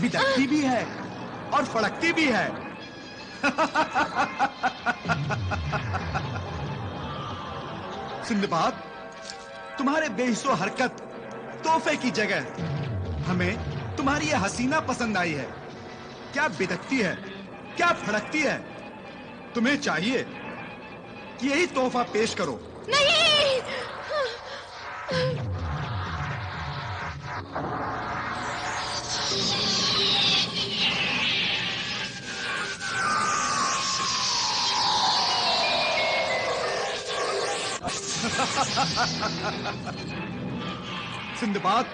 बिदकती भी है और फड़कती भी है। सिंदबाद, तुम्हारे बेहिस्सो हरकत तोहफे की जगह हमें तुम्हारी यह हसीना पसंद आई है। क्या बिदकती है, क्या फड़कती है। तुम्हें चाहिए कि यही तोहफा पेश करो। नहीं। सिंदबाद,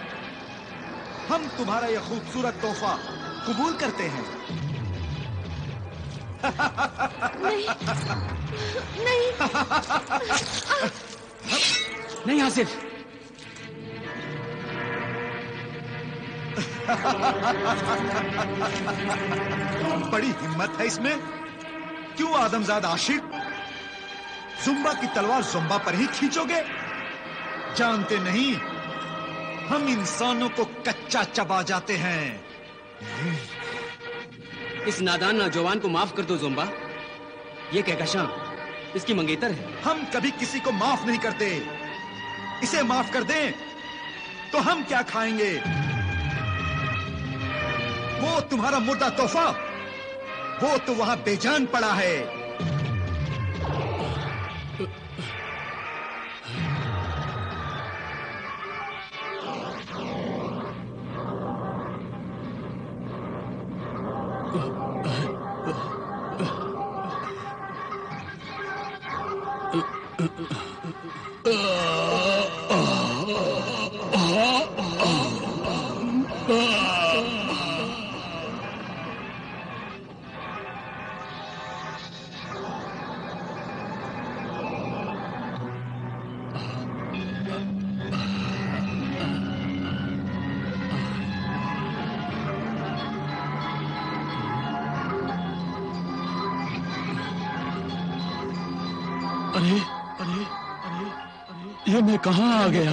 हम तुम्हारा यह खूबसूरत तोहफा कबूल करते हैं। नहीं, नहीं, नहीं आसिफ। बड़ी हिम्मत है इसमें। क्यों आदमजाद आशिक, जुम्बा की तलवार जुम्बा पर ही खींचोगे? जानते नहीं, हम इंसानों को कच्चा चबा जाते हैं। इस नादान नौजवान को माफ कर दो जुम्बा। ये कहकशां इसकी मंगेतर है। हम कभी किसी को माफ नहीं करते। इसे माफ कर दें तो हम क्या खाएंगे? वो तुम्हारा मुर्दा तोहफा, वो तो वहां बेजान पड़ा है। अरे अरे अरे ये मैं कहाँ आ गया?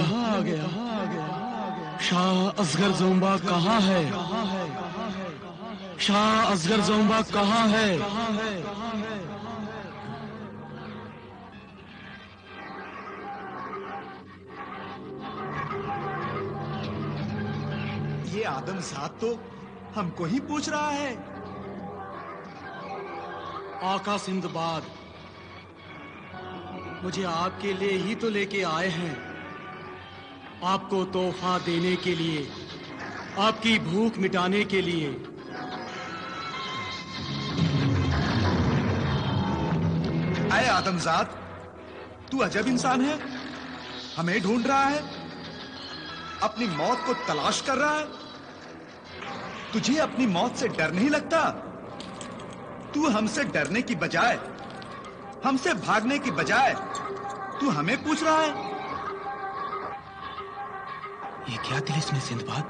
शाह असगर ज़ोंबा कहाँ है? शाह असगर ज़ोंबा कहाँ है? ये आदमजाद तो हमको ही पूछ रहा है। आका सिंदबाद, मुझे आपके लिए ही तो लेके आए हैं। आपको तोहफा देने के लिए, आपकी भूख मिटाने के लिए। अरे आदमजाद, तू अजब इंसान है। हमें ढूंढ रहा है, अपनी मौत को तलाश कर रहा है। तुझे अपनी मौत से डर नहीं लगता? तू हमसे डरने की बजाय, हमसे भागने की बजाय तू हमें पूछ रहा है। ये क्या तिलिस्म है सिंदबाद?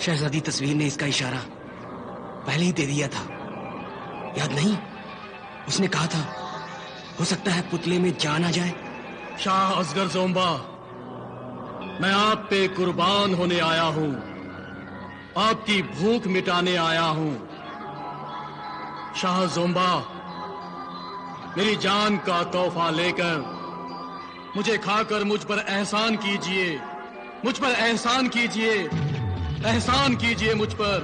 शहजादी तस्वीर ने इसका इशारा पहले ही दे दिया था, याद नहीं? उसने कहा था हो सकता है पुतले में जान आ जाए। शाह असगर ज़ोंबा, मैं आप पे कुर्बान होने आया हूं, आपकी भूख मिटाने आया हूं। शाह ज़ोंबा, मेरी जान का तोहफा लेकर मुझे खाकर मुझ पर एहसान कीजिए, मुझ पर एहसान कीजिए, एहसान कीजिए मुझ पर।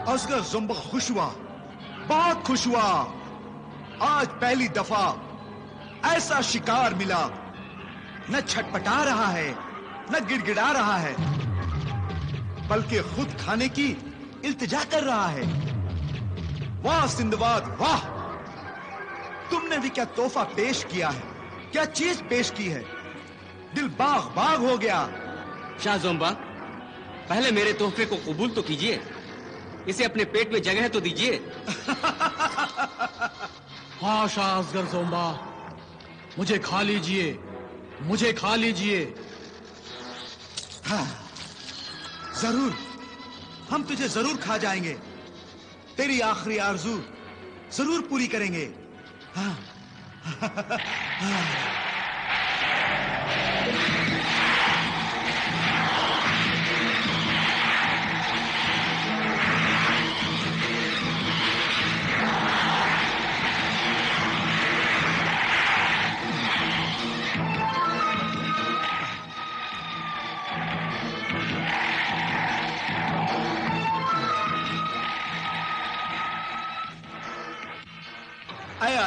असगर ज़ोंबा खुश हुआ, बहुत खुश हुआ। आज पहली दफा ऐसा शिकार मिला, न छटपटा रहा है, न गिड़गिड़ा रहा है, बल्कि खुद खाने की इल्तिजा कर रहा है। वाह सिंदबाद वाह, तुमने भी क्या तोहफा पेश किया है, क्या चीज पेश की है। दिल बाग बाग हो गया। शाह ज़ोंबा, पहले मेरे तोहफे को कबूल तो कीजिए, इसे अपने पेट में जगह तो दीजिए। हाँ शाह असगर ज़ोंबा, मुझे खा लीजिए, मुझे खा लीजिए। हाँ जरूर, हम तुझे जरूर खा जाएंगे। तेरी आखिरी आरज़ू जरूर पूरी करेंगे। हाँ।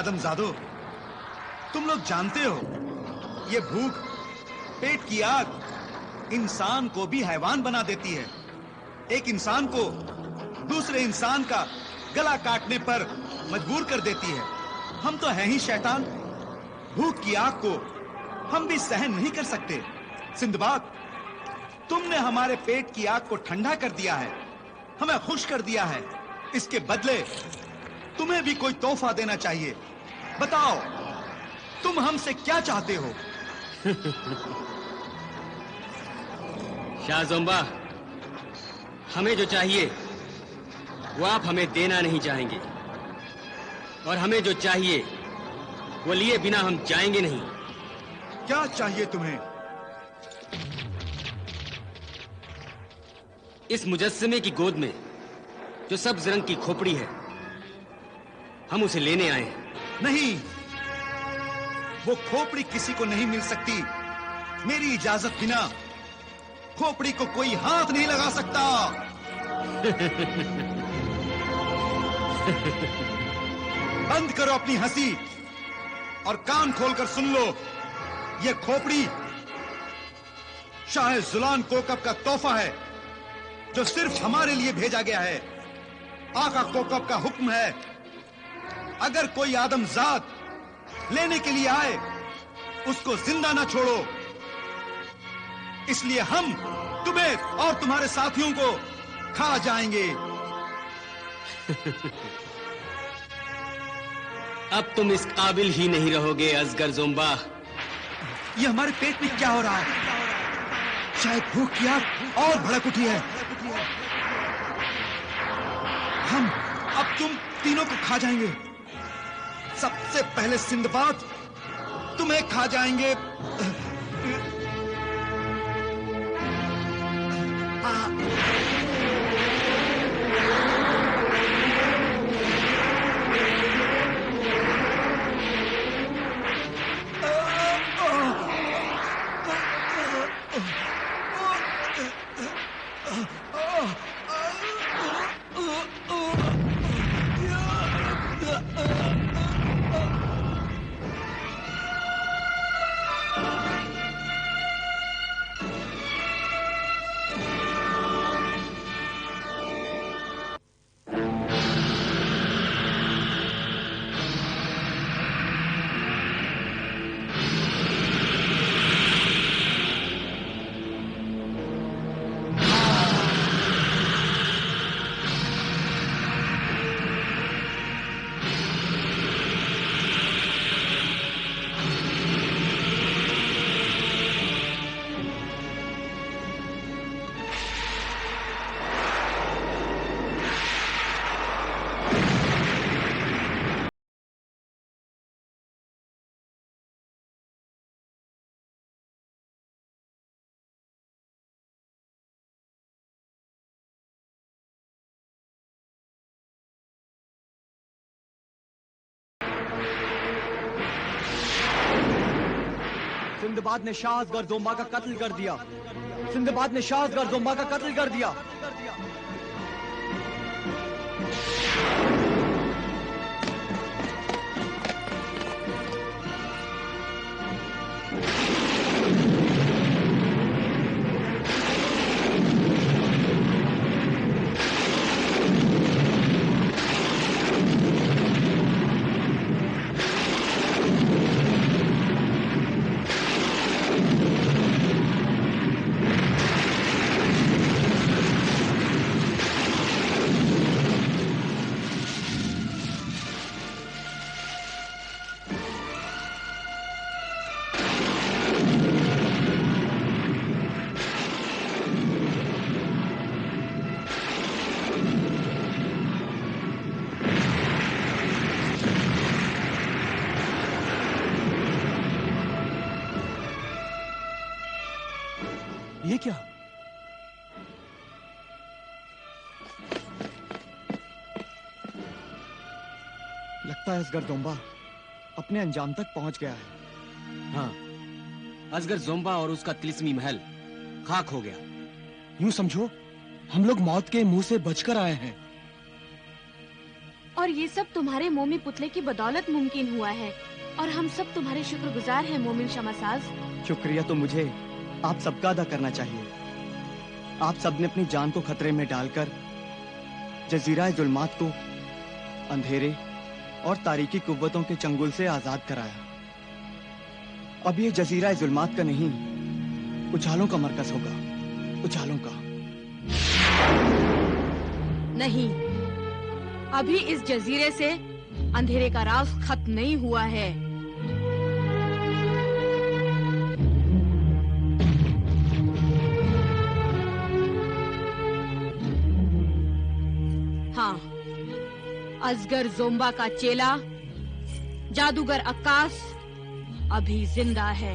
आदमजादो, तुम लोग जानते हो ये भूख, पेट की आग इंसान को भी हैवान बना देती है। एक इंसान को दूसरे इंसान का गला काटने पर मजबूर कर देती है। हम तो हैं ही शैतान। भूख की आग को हम भी सहन नहीं कर सकते। सिंदबाद, तुमने हमारे पेट की आग को ठंडा कर दिया है, हमें खुश कर दिया है। इसके बदले तुम्हें भी कोई तोहफा देना चाहिए। बताओ, तुम हमसे क्या चाहते हो? शाह ज़ोंबा, हमें जो चाहिए वो आप हमें देना नहीं चाहेंगे, और हमें जो चाहिए वो लिए बिना हम जाएंगे नहीं। क्या चाहिए तुम्हें? इस मुजस्समे की गोद में जो सब्ज रंग की खोपड़ी है, हम उसे लेने आए हैं। नहीं, वो खोपड़ी किसी को नहीं मिल सकती। मेरी इजाजत बिना खोपड़ी को कोई हाथ नहीं लगा सकता। बंद करो अपनी हंसी और कान खोलकर सुन लो। ये खोपड़ी शाह जुलान कोकब का तोहफा है, जो सिर्फ हमारे लिए भेजा गया है। आका कोकब का हुक्म है, अगर कोई आदमजात लेने के लिए आए, उसको जिंदा ना छोड़ो। इसलिए हम तुम्हें और तुम्हारे साथियों को खा जाएंगे। अब तुम इस काबिल ही नहीं रहोगे असगर ज़ोंबा। ये हमारे पेट में क्या हो रहा है? शायद भूख की आग और भड़क उठी है। हम अब तुम तीनों को खा जाएंगे। सबसे पहले सिंदबाद तुम्हें खा जाएंगे। सिंदबाद ने शाह असगर ज़ोंबा का कत्ल कर दिया। सिंदबाद ने शाह असगर ज़ोंबा का कत्ल कर दिया। ये क्या? लगता है असगर ज़ोंबा अपने अंजाम तक पहुंच गया है। हाँ, असगर ज़ोंबा और उसका तिलिस्मी महल खाक हो गया। यूं समझो हम लोग मौत के मुंह से बचकर आए हैं। और ये सब तुम्हारे मोमी पुतले की बदौलत मुमकिन हुआ है और हम सब तुम्हारे शुक्रगुजार हैं मोमिन शमासाज। शुक्रिया तो मुझे आप सबका अदा करना चाहिए। आप सबने अपनी जान को खतरे में डालकर जजीरा जुल्मात को अंधेरे और तारीकी कुव्वतों के चंगुल से आजाद कराया। अब ये जजीरा जुल्मात का नहीं, उजालों का मरकज होगा, उजालों का। नहीं, अभी इस जजीरे से अंधेरे का राज खत्म नहीं हुआ है। हाँ, असगर जोम्बा का चेला जादूगर अक्कास अभी जिंदा है।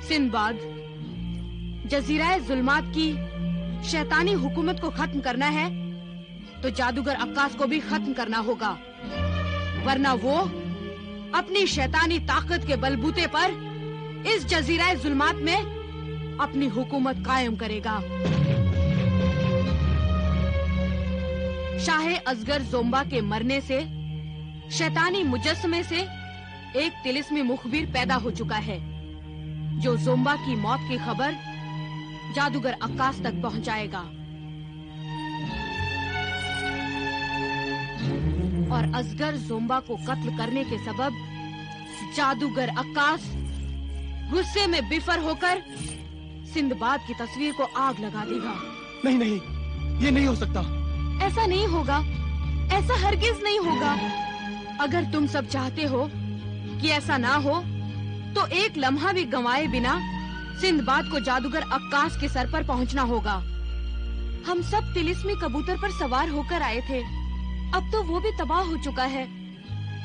सिंदबाद, जजीरा जुल्मात की शैतानी हुकूमत को खत्म करना है तो जादूगर अक्कास को भी खत्म करना होगा, वरना वो अपनी शैतानी ताकत के बलबूते पर इस जजीरा जुल्मात में अपनी हुकूमत कायम करेगा। शाहे असगर जोम्बा के मरने से शैतानी मुजस्समे से एक तिलिस्मी मुखबिर पैदा हो चुका है जो जोम्बा की मौत की खबर जादूगर अक्कास तक पहुंचाएगा। और असगर जोम्बा को कत्ल करने के सबब जादूगर अक्कास गुस्से में बिफर होकर सिंदबाद की तस्वीर को आग लगा देगा। नहीं नहीं, ये नहीं हो सकता। ऐसा नहीं होगा, ऐसा हरगिज नहीं होगा। अगर तुम सब चाहते हो कि ऐसा ना हो तो एक लम्हा भी गंवाए बिना सिंदबाद को जादूगर अक्कास के सर पर पहुंचना होगा। हम सब तिलिस्मी कबूतर पर सवार होकर आए थे, अब तो वो भी तबाह हो चुका है।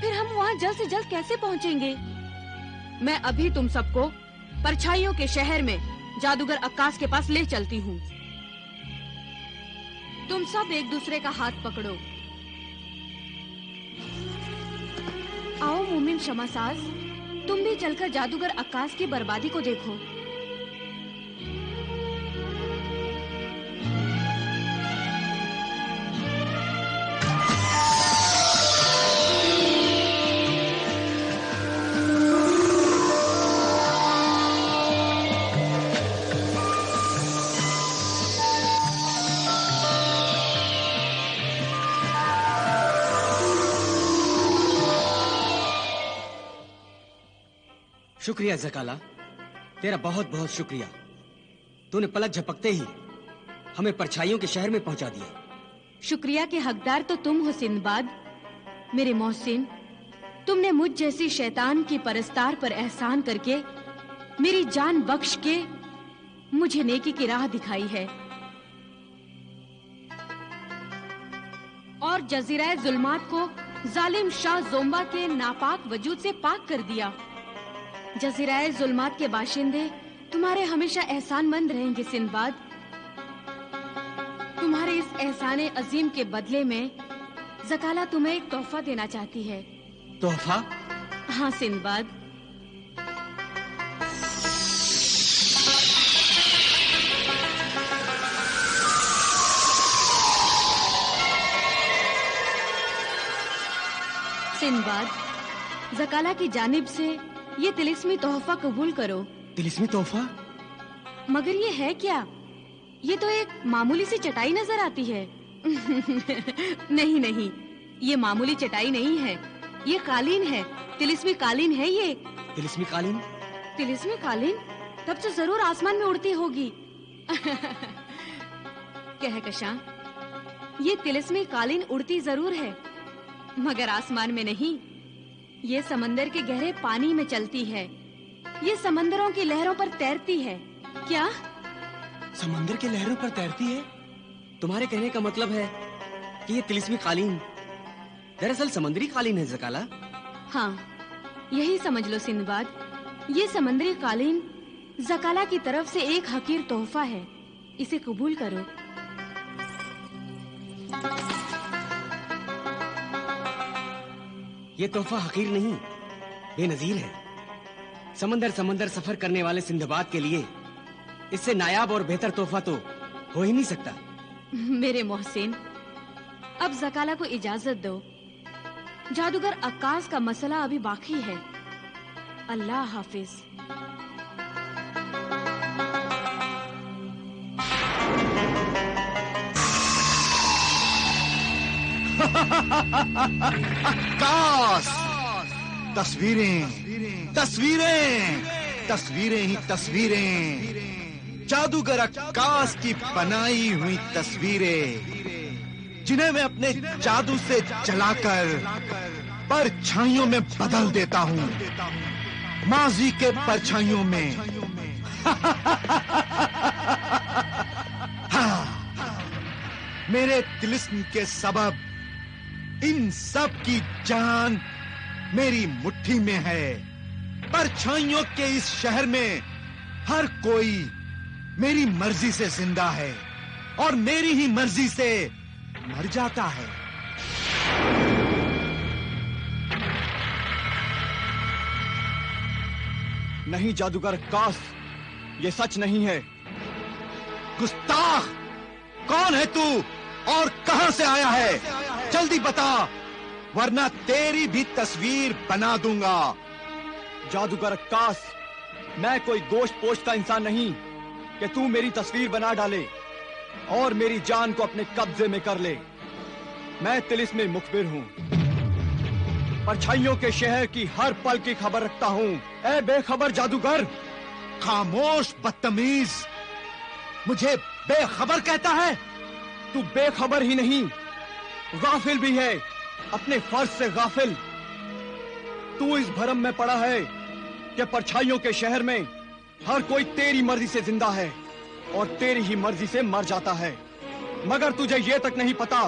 फिर हम वहाँ जल्द से जल्द कैसे पहुँचेंगे? मैं अभी तुम सबको परछाइयों के शहर में जादूगर अक्कास के पास ले चलती हूँ। तुम सब एक दूसरे का हाथ पकड़ो। आओ मोमिन शमासाज, तुम भी चलकर जादूगर अक्कास की बर्बादी को देखो। शुक्रिया ज़काला, तेरा बहुत बहुत शुक्रिया। तूने पलक झपकते ही हमें परछाइयों के शहर में पहुंचा दिया। शुक्रिया के हकदार तो तुम हो सिंदबाद। मेरे मोहसिन, तुमने मुझ जैसी शैतान की परस्तार पर एहसान करके मेरी जान बख्श के मुझे नेकी की राह दिखाई है और जजीरा जुल्मात को जालिम शाह जोम्बा के नापाक वजूद से पाक कर दिया। जजीरा जुल्मात के बाशिंदे तुम्हारे हमेशा एहसानमंद रहेंगे सिंदबाद। तुम्हारे इस एहसाने अजीम के बदले में ज़काला तुम्हें एक तोहफा देना चाहती है। तोहफा? हाँ सिंदबाद। सिंदबाद, ज़काला की जानिब से ये तिलिस्मी तोहफा कबूल करो। तिलिस्मी तोहफा? मगर ये है क्या? ये तो एक मामूली सी चटाई नजर आती है। नहीं नहीं, ये मामूली चटाई नहीं है, ये कालीन है, तिलिस्मी कालीन है ये। तिलिस्मी कालीन? तिलिस्मी कालीन? तब तो जरूर आसमान में उड़ती होगी। कहकशां, ये तिलिस्मी कालीन उड़ती जरूर है, मगर आसमान में नहीं। ये समंदर के गहरे पानी में चलती है। ये समंदरों की लहरों पर तैरती है। क्या? समंदर के लहरों पर तैरती है? तुम्हारे कहने का मतलब है कि ये तिलिस्मी कालीन दरअसल समंदरी कालीन है ज़काला? हाँ, यही समझ लो सिंदबाद। ये समंदरी कालीन ज़काला की तरफ से एक हकीर तोहफा है, इसे कबूल करो। ये तोहफा हकीर नहीं, बेनजीर है। समंदर सफर करने वाले सिंदबाद के लिए इससे नायाब और बेहतर तोहफा तो हो ही नहीं सकता। मेरे मोहसिन, अब ज़काला को इजाजत दो। जादूगर अक्कास का मसला अभी बाकी है। अल्लाह हाफिज। अक्कास! तस्वीरें, तस्वीरें, तस्वीरें ही तस्वीरें, जादूगर अक्कास की बनाई हुई तस्वीरें, जिन्हें मैं अपने जादू से जलाकर परछाइयों में बदल देता हूँ, माजी के परछाइयों में। हाँ, मेरे तिलिस्म के सबब इन सब की जान मेरी मुट्ठी में है। परछाइयों के इस शहर में हर कोई मेरी मर्जी से जिंदा है और मेरी ही मर्जी से मर जाता है। नहीं जादूगर अक्कास, ये सच नहीं है। गुस्ताख! कौन है तू और कहां से आया है? जल्दी बता, वरना तेरी भी तस्वीर बना दूंगा। जादूगर अक्कास, मैं कोई गोश्त पोश का इंसान नहीं कि तू मेरी तस्वीर बना डाले और मेरी जान को अपने कब्जे में कर ले। मैं तिलिस्म मुखबिर हूँ, परछाइयों के शहर की हर पल की खबर रखता हूँ। ए बेखबर जादूगर! खामोश बदतमीज! मुझे बेखबर कहता है? तू बेखबर ही नहीं, गाफिल भी है, अपने फर्ज से गाफिल। तू इस भरम में पड़ा है कि परछाइयों के शहर में हर कोई तेरी मर्जी से जिंदा है और तेरी ही मर्जी से मर जाता है। मगर तुझे ये तक नहीं पता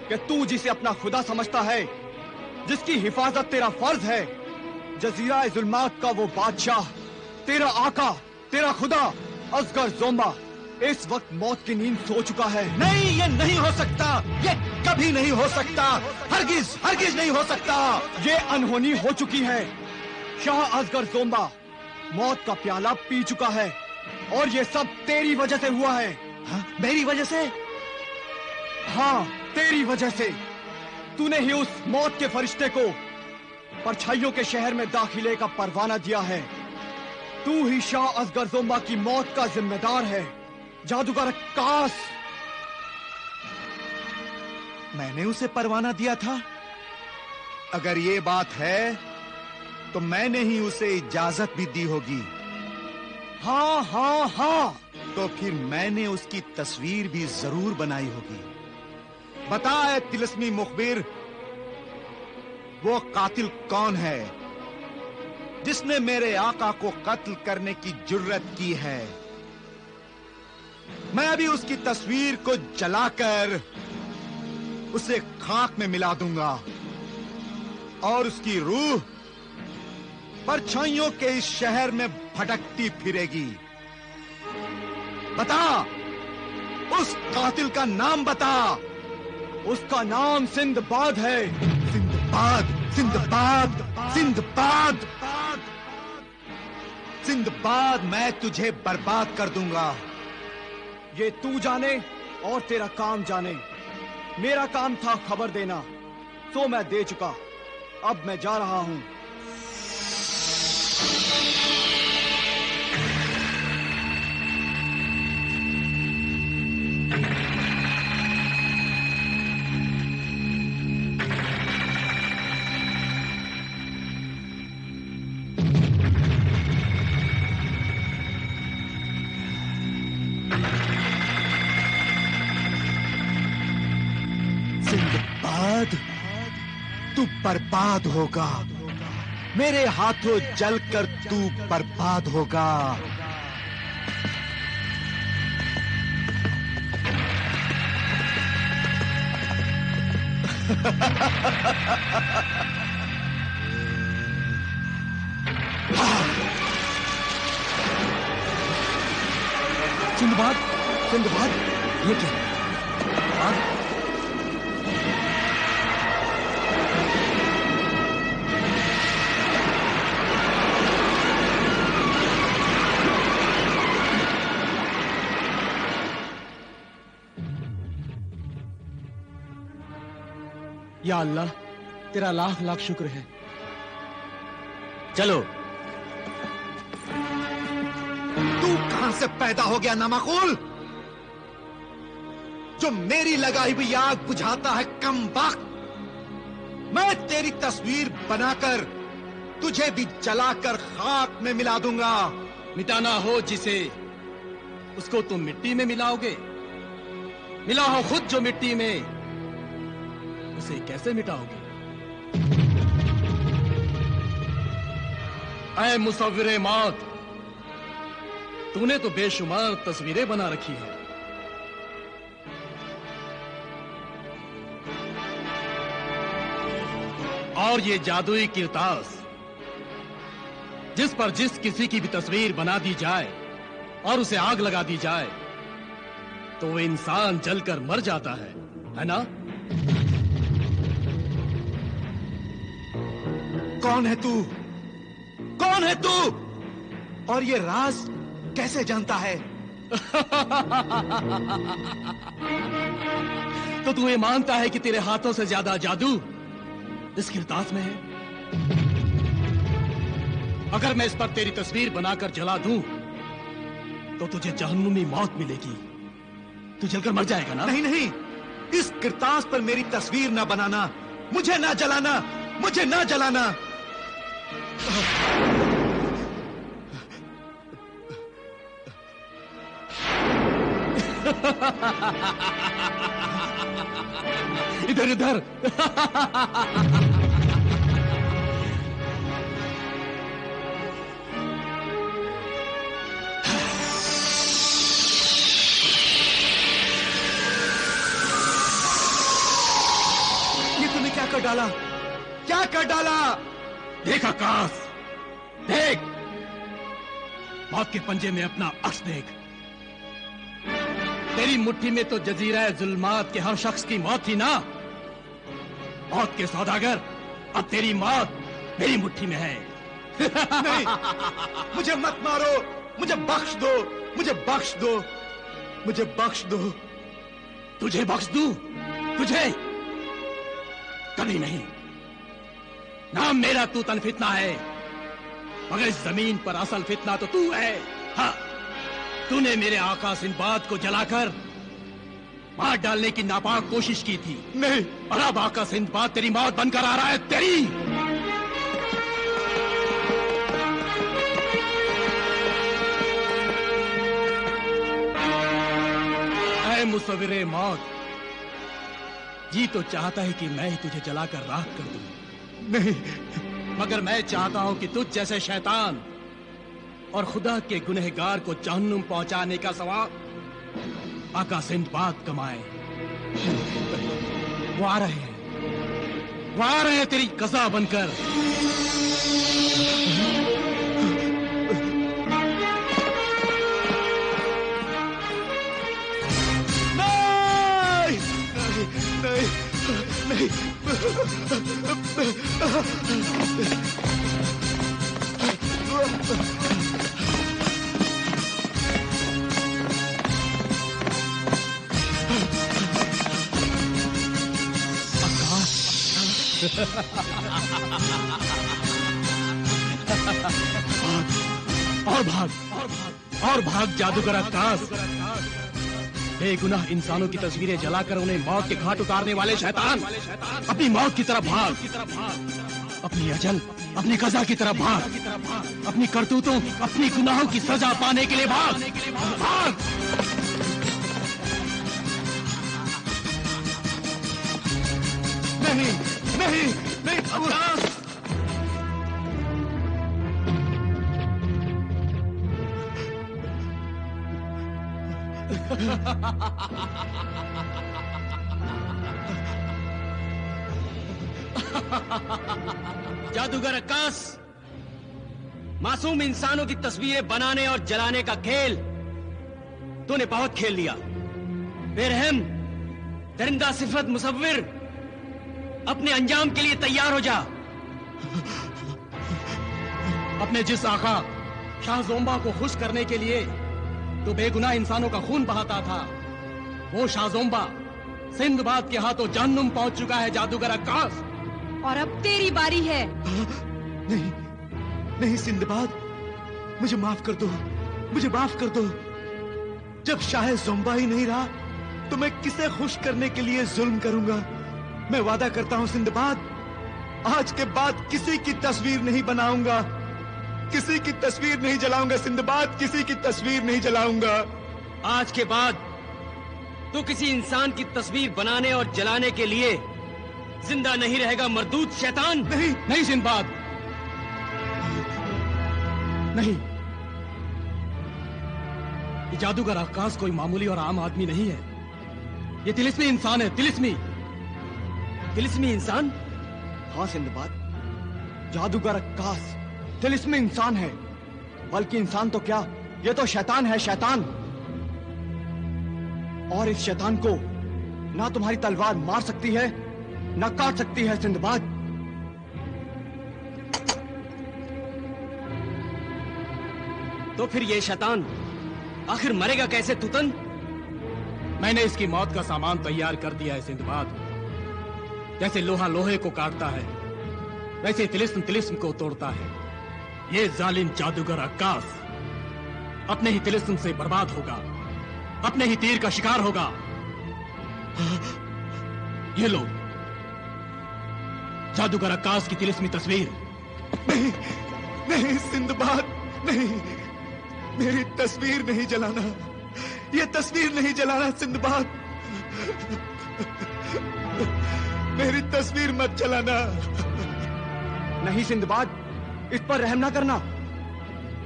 कि तू जिसे अपना खुदा समझता है, जिसकी हिफाजत तेरा फर्ज है, जजीरा जुल्मात का वो बादशाह, तेरा आका, तेरा खुदा असगर जोम्बा इस वक्त मौत की नींद सो चुका है। नहीं, ये नहीं हो सकता, ये कभी नहीं हो सकता, हरगिज हरगिज नहीं हो सकता। ये अनहोनी हो चुकी है। शाह असगर जोम्बा मौत का प्याला पी चुका है और ये सब तेरी वजह से हुआ है। हाँ, मेरी वजह से? हाँ, तेरी वजह से। तूने ही उस मौत के फरिश्ते को परछाइयों के शहर में दाखिले का परवाना दिया है। तू ही शाह असगर जोम्बा की मौत का जिम्मेदार है, जादूगर अक्कास। मैंने उसे परवाना दिया था? अगर ये बात है तो मैंने ही उसे इजाजत भी दी होगी। हाँ हाँ हाँ, तो फिर मैंने उसकी तस्वीर भी जरूर बनाई होगी। बता ए तिलिस्मी मुखबिर, वो कातिल कौन है जिसने मेरे आका को कत्ल करने की जुर्रत की है? मैं अभी उसकी तस्वीर को जलाकर उसे खाक में मिला दूंगा और उसकी रूह परछाइयों के इस शहर में भटकती फिरेगी। बता, उस कातिल का नाम बता। उसका नाम सिंदबाद है। सिंदबाद, सिंदबाद, सिंदबाद, सिंदबाद, मैं तुझे बर्बाद कर दूंगा। ये तू जाने और तेरा काम जाने। मेरा काम था खबर देना, तो मैं दे चुका। अब मैं जा रहा हूं। सिंदबाद, तू बर्बाद होगा। मेरे हाथों जलकर तू बर्बाद होगा। सिंदबाद, सिंदबाद, ये क्या? या अल्लाह, तेरा लाख लाख शुक्र है। चलो। तू कहां से पैदा हो गया नामाकूल, जो मेरी लगाई हुई आग बुझाता है कमबख्त। मैं तेरी तस्वीर बनाकर तुझे भी जलाकर खाक में मिला दूंगा। मिटाना हो जिसे, उसको तुम मिट्टी में मिलाओगे। मिला हो खुद जो मिट्टी में, उसे कैसे मिटाओगे? ऐ मुसव्विरे मौत, तूने तो बेशुमार तस्वीरें बना रखी है। और ये जादुई किरतास, जिस पर जिस किसी की भी तस्वीर बना दी जाए और उसे आग लगा दी जाए तो वो इंसान जलकर मर जाता है ना? कौन है तू? कौन है तू? और ये राज कैसे जानता है? तो तू ये मानता है कि तेरे हाथों से ज्यादा जादू इस किरतास में है? अगर मैं इस पर तेरी तस्वीर बनाकर जला दूं तो तुझे जहन्नुमी मौत मिलेगी। तू जलकर मर जाएगा ना? नहीं नहीं, इस किरतास पर मेरी तस्वीर ना बनाना, मुझे ना जलाना, मुझे ना जलाना। इधर इधर। ये तूने क्या कर डाला? क्या कर डाला? देख आकाश, देख, मौत के पंजे में अपना अक्स देख। तेरी मुट्ठी में तो जजीरा जुल्मात के हर शख्स की मौत थी ना? मौत के सौदागर, अब तेरी मौत मेरी मुट्ठी में है। नहीं, मुझे मत मारो, मुझे बख्श दो, मुझे बख्श दो, मुझे बख्श दो। तुझे बख्श दूं? तुझे कभी नहीं। नाम मेरा तूतन फितना है, मगर इस जमीन पर असल फितना तो तू है। हाँ, तूने मेरे आका सिंदबाद को जलाकर मार डालने की नापाक कोशिश की थी। नहीं, और अब आका सिंदबाद तेरी मौत बनकर आ रहा है। तेरी ऐ मुसव्विरे मौत, जी तो चाहता है कि मैं ही तुझे जलाकर राख कर दूं। नहीं, मगर मैं चाहता हूं कि तुझ जैसे शैतान और खुदा के गुनहगार को जहन्नुम पहुंचाने का सवाब आका सिंदबाद कमाए। वो आ रहे हैं, वो आ रहे हैं तेरी कज़ा बनकर। नहीं, और भाग, और भाग जादूगर आकाश। बेगुनाह इंसानों की तस्वीरें जलाकर उन्हें मौत के घाट उतारने वाले शैतान, अपनी मौत की तरफ भाग। अपनी अजल, अपनी कज़ा की तरफ भाग। अपनी करतूतों, अपनी गुनाहों की सजा पाने के लिए भाग, भाग। नहीं, नहीं, नहीं, आकाश, जादूगर अक्कास, मासूम इंसानों की तस्वीरें बनाने और जलाने का खेल तूने बहुत खेल लिया। बेरहम, दरिंदा सिफत मुसव्विर, अपने अंजाम के लिए तैयार हो जा। अपने जिस आका शाह जोम्बा को खुश करने के लिए तो बेगुनाह इंसानों का खून बहाता था, वो शाह जोम्बा सिंदबाद के हाथों जहन्नुम पहुंच चुका है जादूगर अक्कास। और अब तेरी बारी है। नहीं, नहीं सिंदबाद, मुझे माफ कर दो, मुझे माफ कर दो। जब शाह ज़ोंबा ही नहीं रहा तो मैं किसे खुश करने के लिए जुल्म करूंगा। मैं वादा करता हूं सिंदबाद, आज के बाद किसी की तस्वीर नहीं बनाऊंगा, किसी की तस्वीर नहीं जलाऊंगा सिंदबाद, किसी की तस्वीर नहीं जलाऊंगा। आज के बाद तो किसी इंसान की तस्वीर बनाने और जलाने के लिए जिंदा नहीं रहेगा मर्दूद शैतान। नहीं, नहीं सिंदबाद, नहीं। ये जादूगर अक्कास कोई मामूली और आम आदमी नहीं है। ये तिलिस्मी इंसान है, तिलिस्मी। तिलिस्मी इंसान? हाँ सिंदबाद, जादूगर अक्कास तिलिस्मी इंसान है। बल्कि इंसान तो क्या, ये तो शैतान है, शैतान। और इस शैतान को ना तुम्हारी तलवार मार सकती है ना काट सकती है सिंदबाद। तो फिर ये शैतान आखिर मरेगा कैसे तुतन? मैंने इसकी मौत का सामान तैयार कर दिया है सिंदबाद। जैसे लोहा लोहे को काटता है, वैसे तिलिस्म तिलिस्म को तोड़ता है। ये जालिम जादूगर अक्कास अपने ही तिलिस्म से बर्बाद होगा, अपने ही तीर का शिकार होगा। ये लो जादूगर अक्कास की तिलिस्मी तस्वीर। नहीं, नहीं सिंदबाद, नहीं, मेरी तस्वीर नहीं जलाना, ये तस्वीर नहीं जलाना सिंदबाद, मेरी तस्वीर मत जलाना। नहीं सिंदबाद, इस पर रहम ना करना।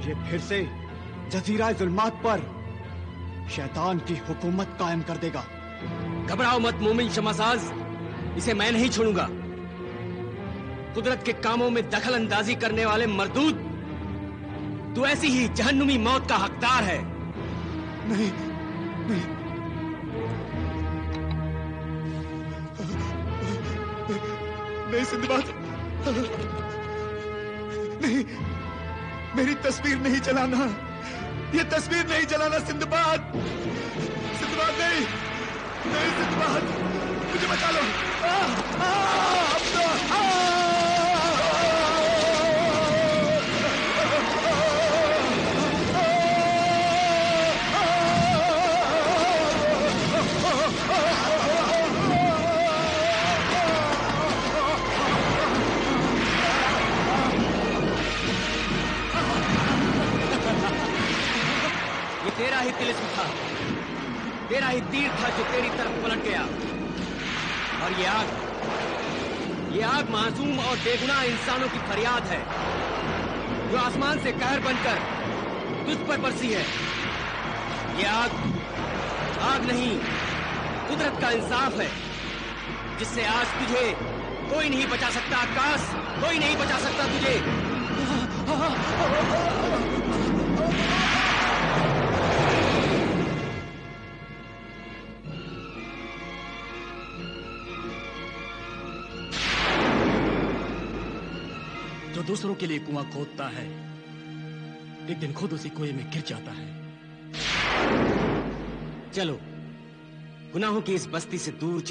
ये फिर से जजीरा जुल्मात पर शैतान की हुकूमत कायम कर देगा। घबराओ मत मोमिन शमासाज, इसे मैं नहीं छोड़ूंगा। कुदरत के कामों में दखल अंदाजी करने वाले मर्दूद, तू ऐसी ही जहन्नुमी मौत का हकदार है। नहीं, नहीं, नहीं सिंदबाद, नहीं, मेरी तस्वीर नहीं जलाना, ये तस्वीर नहीं जलाना सिंदबाद, सिंदबाद नहीं, नहीं सिंदबाद, मुझे बचा लो। तेरा ही तिलिस्म था, तेरा ही तीर था जो तेरी तरफ पलट गया। और ये आग मासूम और बेगुनाह इंसानों की फरियाद है जो आसमान से कहर बनकर तुझ पर बरसी है। ये आग नहीं, कुदरत का इंसाफ है जिससे आज तुझे कोई नहीं बचा सकता। आकाश, कोई नहीं बचा सकता तुझे। जो दूसरों के लिए कुआं खोदता है, एक दिन खुद उसी कुएं में गिर जाता है। चलो, गुनाहों की इस बस्ती से दूर चलो।